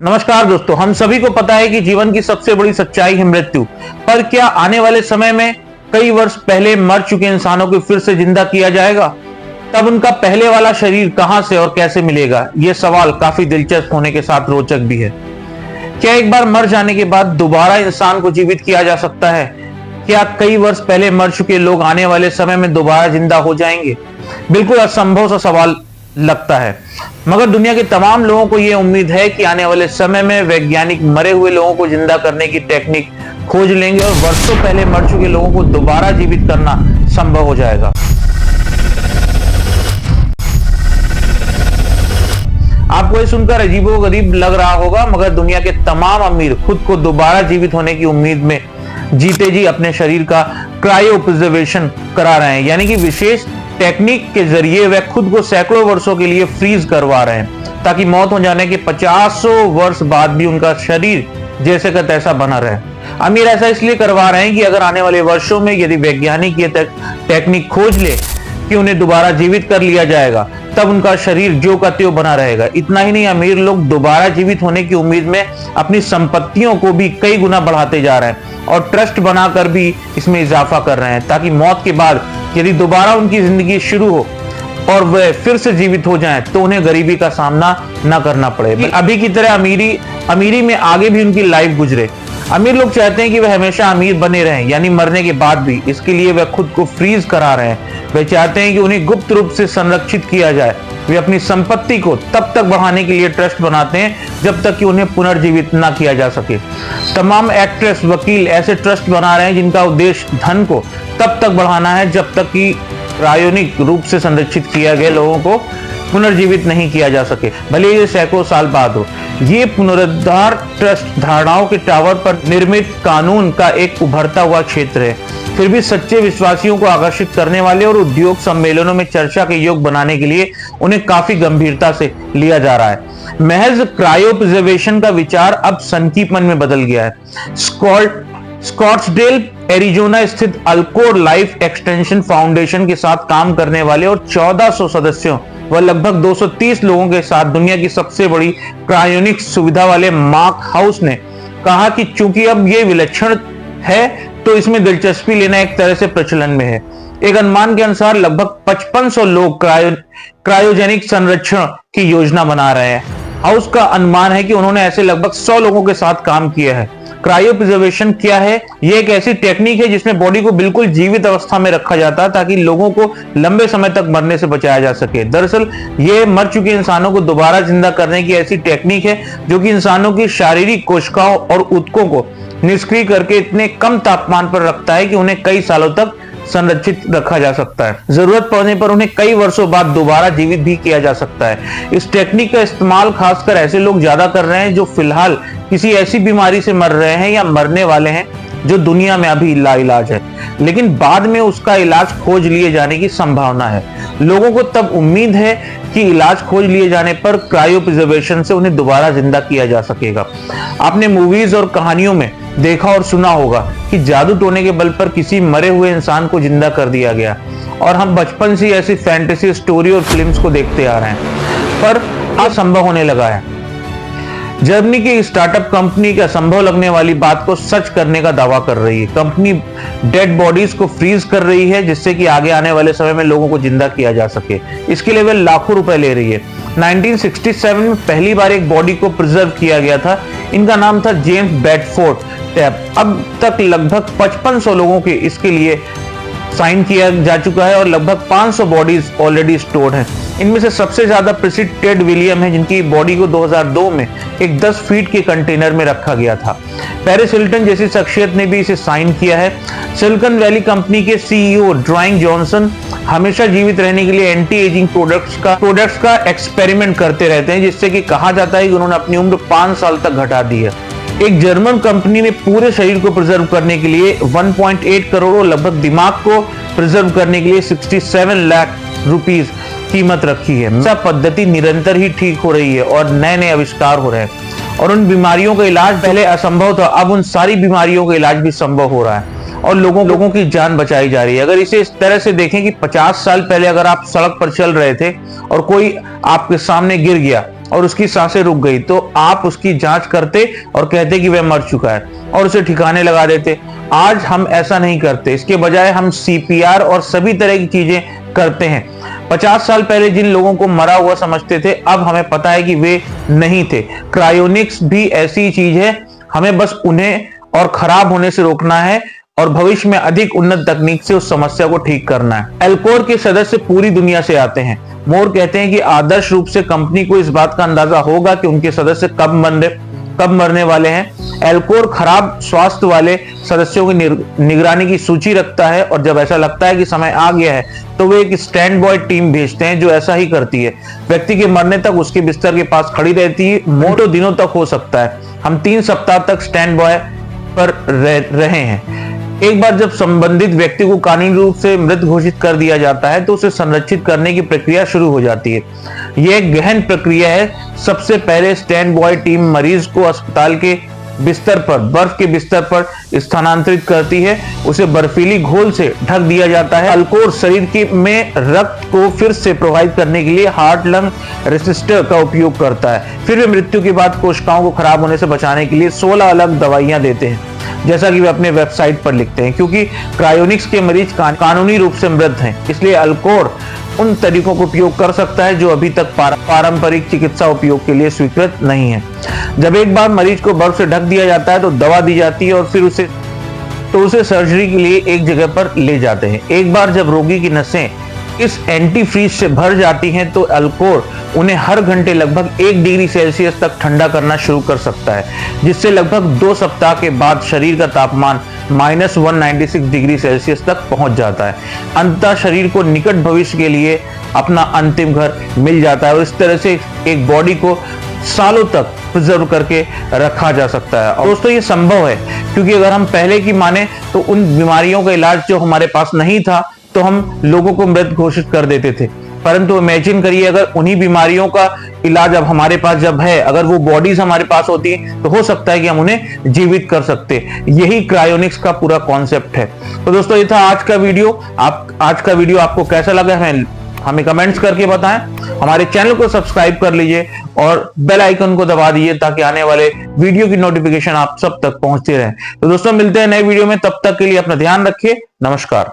नमस्कार दोस्तों, हम सभी को पता है कि जीवन की सबसे बड़ी सच्चाई है मृत्यु। पर क्या आने वाले समय में कई वर्ष पहले मर चुके इंसानों को फिर से जिंदा किया जाएगा? तब उनका पहले वाला शरीर कहां से और कैसे मिलेगा? यह सवाल काफी दिलचस्प होने के साथ रोचक भी है। क्या एक बार मर जाने के बाद दोबारा इंसान को जीवित किया जा सकता है? क्या कई वर्ष पहले मर चुके लोग आने वाले समय में दोबारा जिंदा हो जाएंगे? बिल्कुल असंभव सा सवाल लगता है, मगर दुनिया के तमाम लोगों को यह उम्मीद है कि आने वाले समय में वैज्ञानिक मरे हुए लोगों को जिंदा करने की टेक्निक खोज लेंगे और वर्षों पहले मर चुके लोगों को दोबारा जीवित करना संभव हो जाएगा। आपको ये सुनकर अजीबोगरीब लग रहा होगा, मगर दुनिया के तमाम अमीर खुद को दोबारा जीवित होने की उम्मीद में जीते जी अपने शरीर का क्रायो प्रिजर्वेशन करा रहे हैं, यानी कि विशेष टेक्निक के जरिए वह खुद को सैकड़ों वर्षों के लिए फ्रीज करवा रहे हैं, ताकि मौत हो जाने के 50 वर्ष बाद भी उनका शरीर जैसे का तैसा बना रहे। अमीर ऐसा इसलिए करवा रहे हैं कि अगर आने वाले वर्षों में यदि वैज्ञानिक ये टेक्निक खोज ले कि उन्हें दोबारा जीवित कर लिया जाएगा, तब उनका शरीर जो का त्यों बना रहेगा। इतना ही नहीं, अमीर लोग दोबारा जीवित होने की उम्मीद में अपनी संपत्तियों को भी कई गुना बढ़ाते जा रहे हैं और ट्रस्ट बनाकर भी इसमें इजाफा कर रहे हैं, ताकि मौत के बाद यदि दोबारा उनकी जिंदगी शुरू हो और वह फिर से जीवित हो जाएं, तो उन्हें गरीबी का सामना न करना पड़े। अभी की तरह अमीरी में आगे भी उनकी लाइफ गुजरे। अमीर लोग चाहते हैं कि वह हमेशा अमीर बने रहें, यानी मरने के बाद भी। इसके लिए वह खुद को फ्रीज करा रहे हैं। वे चाहते हैं कि उन्हें गुप्त रूप से संरक्षित किया जाए। वे अपनी संपत्ति को तब तक बढ़ाने के लिए ट्रस्ट बनाते हैं जब तक कि उन्हें पुनर्जीवित न किया जा सके। तमाम एक्ट्रेस, वकील ऐसे ट्रस्ट बना रहे हैं जिनका उद्देश्य धन को तब तक बढ़ाना है जब तक कि क्रायोनिक रूप से संरक्षित किया गए लोगों को पुनर्जीवित नहीं किया जा सके, भले ये सैकड़ों साल बाद हो। ये पुनरुद्धार ट्रस्ट धारणाओं के टावर पर निर्मित कानून का एक उभरता हुआ क्षेत्र है। फिर भी सच्चे विश्वासियों को आकर्षित करने वाले और उद्योग सम्मेलनों में चर्चा के योग बनाने के लिए उन्हें काफी गंभीरता से लिया जा रहा है। महज क्रायो प्रिजर्वेशन का विचार अब सनकीपन में बदल गया है। स्कॉट्सडेल एरिजोना स्थित अल्कोर लाइफ एक्सटेंशन फाउंडेशन के साथ काम करने वाले और 1400 सदस्यों व लगभग 230 लोगों के साथ दुनिया की सबसे बड़ी क्रायोनिक सुविधा वाले मार्क हाउस ने कहा कि चूंकि अब यह विलक्षण है तो इसमें दिलचस्पी लेना एक तरह से प्रचलन में है। एक अनुमान के अनुसार लगभग 5500 लोग क्रायोजेनिक संरक्षण की योजना बना रहे हैं। हाउस का अनुमान है कि उन्होंने ऐसे लगभग 100 लोगों के साथ काम किया है। क्रायो प्रिजर्वेशन क्या है? यह एक ऐसी टेक्निक है जिसमें बॉडी को बिल्कुल जीवित अवस्था में रखा जाता है ताकि लोगों को लंबे समय तक मरने से बचाया जा सके। दरअसल यह मर चुके इंसानों को दोबारा जिंदा करने की ऐसी टेक्निक है जो कि इंसानों की शारीरिक कोशिकाओं और ऊतकों को निष्क्रिय करके इतने कम तापमान पर रखता है कि उन्हें कई सालों तक संरक्षित रखा जा सकता है। जरूरत पड़ने पर उन्हें कई वर्षों बाद दोबारा जीवित भी किया जा सकता है। इस टेक्निक का इस्तेमाल खासकर ऐसे लोग ज्यादा कर रहे हैं जो फिलहाल किसी ऐसी बीमारी से मर रहे हैं या मरने वाले हैं जो दुनिया में अभी लाइलाज है, लेकिन बाद में उसका इलाज खोज लिए जाने की संभावना है। लोगों को तब उम्मीद है कि इलाज खोज लिए जाने पर क्रायो प्रिजर्वेशन से उन्हें दोबारा जिंदा किया जा सकेगा। आपने मूवीज और कहानियों में देखा और सुना होगा कि जादू टोने के बल पर किसी मरे हुए इंसान को जिंदा कर दिया गया, और हम बचपन से ऐसी फैंटेसी स्टोरी और फिल्म्स को देखते आ रहे हैं, पर असंभव होने लगा है। जर्मनी की स्टार्टअप कंपनी का असंभव लगने वाली बात को सच करने का दावा कर रही है। कंपनी डेड बॉडीज को फ्रीज कर रही है जिससे कि आगे आने वाले समय में लोगों को जिंदा किया जा सके। इसके लिए वे लाखों रुपए ले रही है। 1967 में पहली बार एक बॉडी को प्रिजर्व किया गया था। इनका नाम था जेम्स बेडफोर्ड टैप। अब तक लगभग 5500 लोगों के इसके लिए साइन किया जा चुका है और लगभग 500 बॉडीज ऑलरेडी स्टोर्ड हैं। इनमें से सबसे ज्यादा प्रसिद्ध टेड विलियम है, जिनकी बॉडी को 2002 में एक 10 फीट के कंटेनर में रखा गया था। पेरिस हिल्टन जैसी शख्सियत ने भी इसे साइन किया है। सिलिकॉन वैली कंपनी के सीईओ ड्वाइन जॉनसन हमेशा जीवित रहने के लिए एंटी एजिंग प्रोडक्ट्स का एक्सपेरिमेंट करते रहते हैं, जिससे कि कहा जाता है कि उन्होंने अपनी उम्र 5 साल तक घटा दी है। एक जर्मन कंपनी ने पूरे शरीर को प्रिजर्व करने के लिए 1.8 करोड़ और लगभग दिमाग को प्रिजर्व करने के लिए 67 लाख रुपीस कीमत रखी है। यह पद्धति निरंतर ही ठीक हो रही है और नए नए आविष्कार हो रहे हैं, और उन बीमारियों का इलाज पहले असंभव था, अब उन सारी बीमारियों का इलाज भी संभव हो रहा है और लोगों की जान बचाई जा रही है। अगर इसे इस तरह से देखें कि 50 साल पहले अगर आप सड़क पर चल रहे थे और कोई आपके सामने गिर गया और उसकी सांसें रुक गई तो आप उसकी जांच करते और कहते कि वह मर चुका है और उसे ठिकाने लगा देते। आज हम ऐसा नहीं करते, इसके बजाय हम सीपीआर और सभी तरह की चीजें करते हैं। 50 साल पहले जिन लोगों को मरा हुआ समझते थे, अब हमें पता है कि वे नहीं थे। क्रायोनिक्स भी ऐसी चीज है, हमें बस उन्हें और खराब होने से रोकना है और भविष्य में अधिक उन्नत तकनीक से उस समस्या को ठीक करना है। एल्कोर के सदस्य पूरी दुनिया से आते हैं। मोर कहते हैं कि आदर्श रूप से कंपनी को इस बात का अंदाजा होगा कि उनके सदस्य कब मरने वाले हैं। एल्कोर खराब स्वास्थ्य वाले सदस्यों की निगरानी की सूची रखता है और जब ऐसा लगता है कि समय आ गया है तो वे एक स्टैंड बॉय टीम भेजते हैं जो ऐसा ही करती है। व्यक्ति के मरने तक उसके बिस्तर के पास खड़ी रहती है। मोटो दिनों तक हो सकता है। हम 3 सप्ताह तक स्टैंड बॉय पर रहे हैं। एक बार जब संबंधित व्यक्ति को कानूनी रूप से मृत घोषित कर दिया जाता है तो उसे संरक्षित करने की प्रक्रिया शुरू हो जाती है। यह एक गहन प्रक्रिया है। सबसे पहले स्टैंड बॉय टीम मरीज को अस्पताल के बिस्तर पर, बर्फ के बिस्तर पर स्थानांतरित करती है। उसे बर्फीली घोल से ढक दिया जाता है। अल्कोर शरीर में रक्त को फिर से प्रवाहित करने के लिए हार्ट लंग रेसिस्टर का उपयोग करता है। फिर वे मृत्यु के बाद कोशिकाओं को खराब होने से बचाने के लिए 16 अलग दवाइयां देते हैं, जैसा कि वे अपने वेबसाइट पर लिखते हैं। क्योंकि क्रायोनिक्स के मरीज कानूनी रूप से मृत हैं, इसलिए अल्कोर उन तरीकों को उपयोग कर सकता है जो अभी तक पारंपरिक चिकित्सा उपयोग के लिए स्वीकृत नहीं है। जब एक बार मरीज को बर्फ से ढक दिया जाता है तो दवा दी जाती है और फिर उसे सर्जरी के लिए एक जगह पर ले जाते हैं। एक बार जब रोगी की नसें इस एंटी फ्रीज से भर जाती हैं तो अल्कोर उन्हें हर घंटे लगभग 1 डिग्री सेल्सियस तक ठंडा करना शुरू कर सकता है, जिससे लगभग 2 सप्ताह के बाद शरीर का तापमान -196 डिग्री सेल्सियस तक पहुंच जाता है। अंततः शरीर को निकट भविष्य के लिए अपना अंतिम घर मिल जाता है और इस तरह से एक बॉडी को सालों तक प्रिजर्व करके रखा जा सकता है। और दोस्तों ये संभव है क्योंकि अगर हम पहले की माने तो उन बीमारियों का इलाज जो हमारे पास नहीं था तो हम लोगों को मृत घोषित कर देते थे, परंतु इमेजिन करिए अगर उन्हीं बीमारियों का इलाज अब हमारे पास जब है, अगर वो बॉडीज हमारे पास होती तो हो सकता है कि हम उन्हें जीवित कर सकते। यही क्रायोनिक्स का पूरा कॉन्सेप्ट है। तो दोस्तों ये था आज का वीडियो। आज का वीडियो आपको कैसा लगा हमें कमेंट्स करके बताएं। हमारे चैनल को सब्सक्राइब कर लीजिए और बेल आइकन को दबा दीजिए ताकि आने वाले वीडियो की नोटिफिकेशन आप सब तक पहुंचती रहे। तो दोस्तों मिलते हैं नए वीडियो में, तब तक के लिए अपना ध्यान रखिए। नमस्कार।